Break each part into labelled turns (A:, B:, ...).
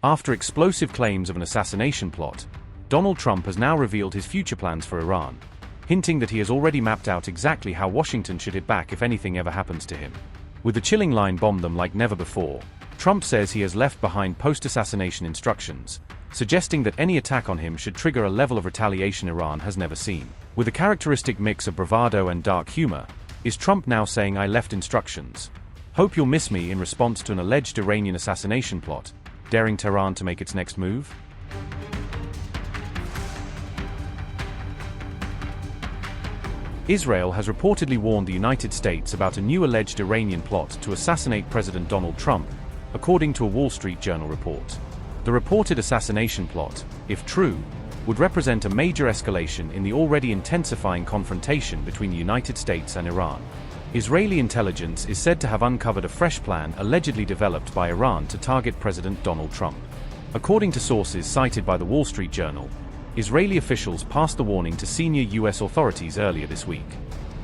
A: After explosive claims of an assassination plot, Donald Trump has now revealed his future plans for Iran, hinting that he has already mapped out exactly how Washington should hit back if anything ever happens to him. With the chilling line "bomb them like never before," Trump says he has left behind post-assassination instructions, suggesting that any attack on him should trigger a level of retaliation Iran has never seen. With a characteristic mix of bravado and dark humor, is Trump now saying "I left instructions. Hope you'll miss me" in response to an alleged Iranian assassination plot, daring Tehran to make its next move? Israel has reportedly warned the United States about a new alleged Iranian plot to assassinate President Donald Trump, according to a Wall Street Journal report. The reported assassination plot, if true, would represent a major escalation in the already intensifying confrontation between the United States and Iran. Israeli intelligence is said to have uncovered a fresh plan allegedly developed by Iran to target President Donald Trump. According to sources cited by the Wall Street Journal, Israeli officials passed the warning to senior U.S. authorities earlier this week.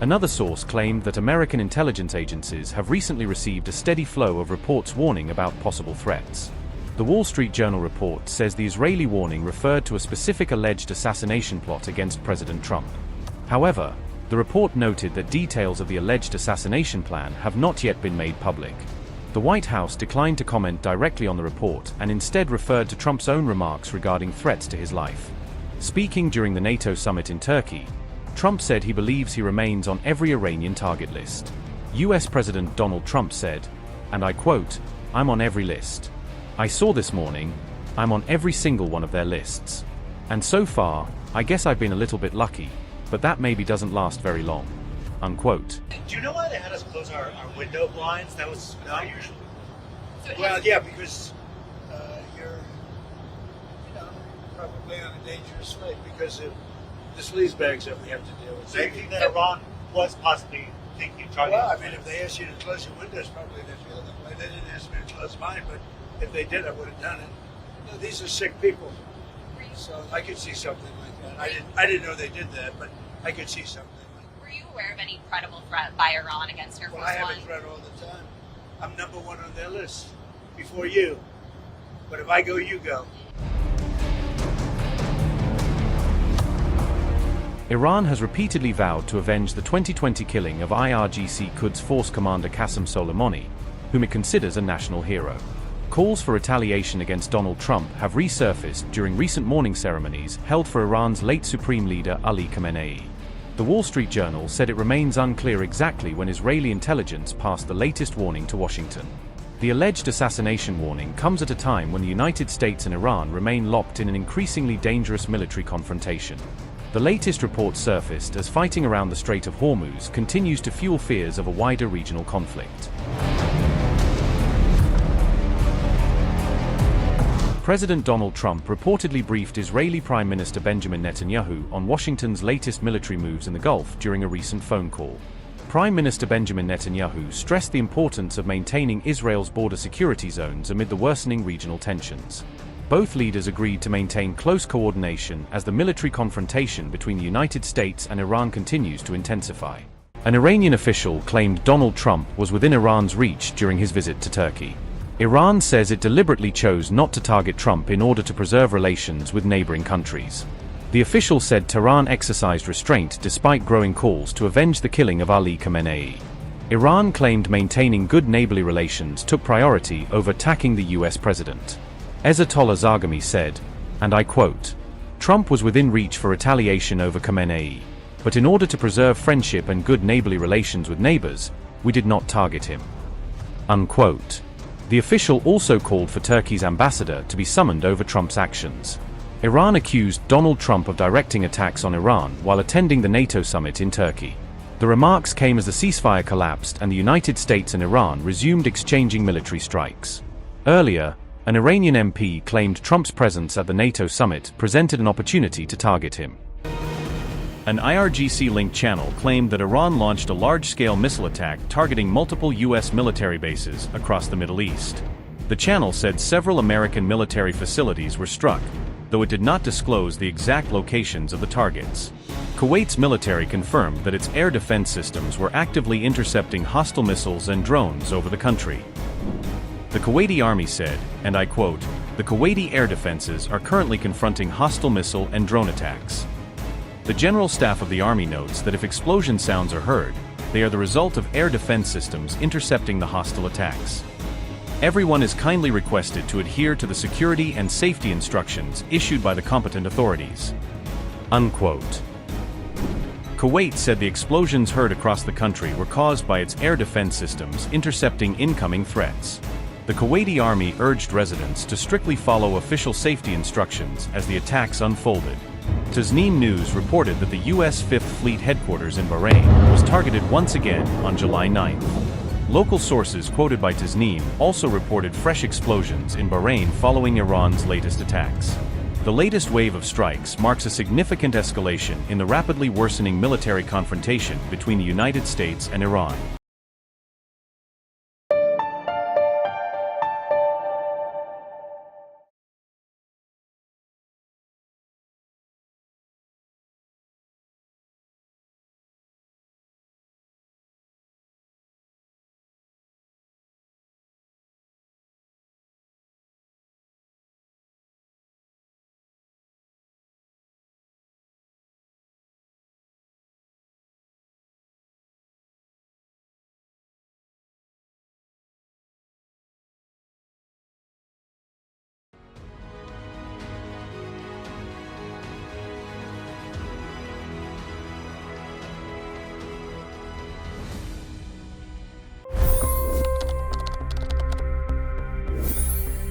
A: Another source claimed that American intelligence agencies have recently received a steady flow of reports warning about possible threats. The Wall Street Journal report says the Israeli warning referred to a specific alleged assassination plot against President Trump. However, the report noted that details of the alleged assassination plan have not yet been made public. The White House declined to comment directly on the report and instead referred to Trump's own remarks regarding threats to his life. Speaking during the NATO summit in Turkey, Trump said he believes he remains on every Iranian target list. U.S. President Donald Trump said, and I quote, "I'm on every list. I saw this morning, I'm on every single one of their lists. And so far, I guess I've been a little bit lucky, but that maybe doesn't last very long." Unquote.
B: Do you know why they had us close our window blinds? That was not usual.
C: Well, yeah, because probably on a dangerous way because of the sleazebags that we have to deal with.
B: So you think that Iran was possibly thinking of trying
C: Well, I mean, if they asked you to close your windows, probably they'd feel that way. They didn't ask me to close mine, but if they did, I would have done it. You know, these are sick people, so I could see something like that. I didn't know they did that, but I could see something like that.
D: Were you aware of any credible threat by Iran against Air Force
C: Well, I have
D: One?
C: a threat all the time. I'm number one on their list before you. But if I go, you go.
A: Iran has repeatedly vowed to avenge the 2020 killing of IRGC Quds Force Commander Qasem Soleimani, whom it considers a national hero. Calls for retaliation against Donald Trump have resurfaced during recent mourning ceremonies held for Iran's late Supreme Leader Ali Khamenei. The Wall Street Journal said it remains unclear exactly when Israeli intelligence passed the latest warning to Washington. The alleged assassination warning comes at a time when the United States and Iran remain locked in an increasingly dangerous military confrontation. The latest report surfaced as fighting around the Strait of Hormuz continues to fuel fears of a wider regional conflict. President Donald Trump reportedly briefed Israeli Prime Minister Benjamin Netanyahu on Washington's latest military moves in the Gulf during a recent phone call. Prime Minister Benjamin Netanyahu stressed the importance of maintaining Israel's border security zones amid the worsening regional tensions. Both leaders agreed to maintain close coordination as the military confrontation between the United States and Iran continues to intensify. An Iranian official claimed Donald Trump was within Iran's reach during his visit to Turkey. Iran says it deliberately chose not to target Trump in order to preserve relations with neighboring countries. The official said Tehran exercised restraint despite growing calls to avenge the killing of Ali Khamenei. Iran claimed maintaining good neighborly relations took priority over attacking the U.S. president. Ayatollah Zarghami said, and I quote, "Trump was within reach for retaliation over Khamenei, but in order to preserve friendship and good neighborly relations with neighbors, we did not target him." Unquote. The official also called for Turkey's ambassador to be summoned over Trump's actions. Iran accused Donald Trump of directing attacks on Iran while attending the NATO summit in Turkey. The remarks came as the ceasefire collapsed and the United States and Iran resumed exchanging military strikes. Earlier, an Iranian MP claimed Trump's presence at the NATO summit presented an opportunity to target him. An IRGC-linked channel claimed that Iran launched a large-scale missile attack targeting multiple U.S. military bases across the Middle East. The channel said several American military facilities were struck, though it did not disclose the exact locations of the targets. Kuwait's military confirmed that its air defense systems were actively intercepting hostile missiles and drones over the country. The Kuwaiti army said, and I quote, "The Kuwaiti air defenses are currently confronting hostile missile and drone attacks." The General Staff of the Army notes that if explosion sounds are heard, they are the result of air defense systems intercepting the hostile attacks. Everyone is kindly requested to adhere to the security and safety instructions issued by the competent authorities. Unquote. Kuwait said the explosions heard across the country were caused by its air defense systems intercepting incoming threats. The Kuwaiti army urged residents to strictly follow official safety instructions as the attacks unfolded. Tasneem News reported that the U.S. Fifth Fleet headquarters in Bahrain was targeted once again on July 9th. Local sources quoted by Tasneem also reported fresh explosions in Bahrain following Iran's latest attacks. The latest wave of strikes marks a significant escalation in the rapidly worsening military confrontation between the United States and Iran.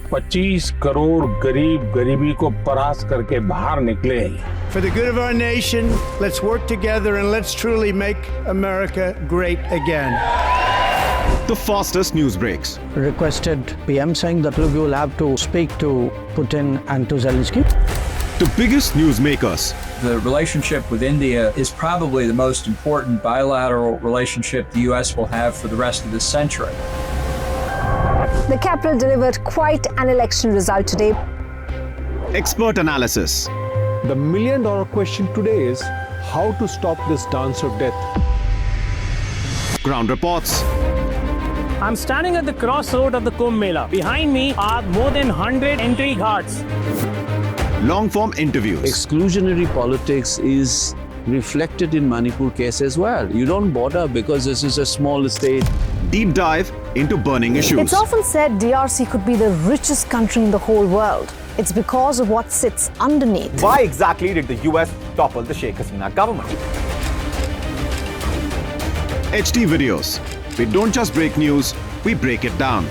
E: $25 crore गरीब गरीबी को परास्त करके बाहर निकले।
F: For the good of our nation, let's work together and let's truly make America great again.
G: The fastest news breaks.
H: Requested PM saying that look, you will have to speak to Putin and to Zelensky.
G: The biggest news makers.
I: The relationship with India is probably the most important bilateral relationship the U.S. will have for the rest of this century.
J: The capital delivered quite an election result today.
G: Expert analysis.
K: The million-dollar question today is how to stop this dance of death.
G: Ground reports.
L: I'm standing at the crossroad of the Kumbh Mela. Behind me are more than 100 entry ghats.
G: Long-form interviews.
M: Exclusionary politics is reflected in Manipur case as well. You don't bother because this is a small state.
G: Deep dive into burning issues.
J: It's often said DRC could be the richest country in the whole world. It's because of what sits underneath.
N: Why exactly did the US topple the Sheikh Hasina government?
G: HT videos. We don't just break news, we break it down.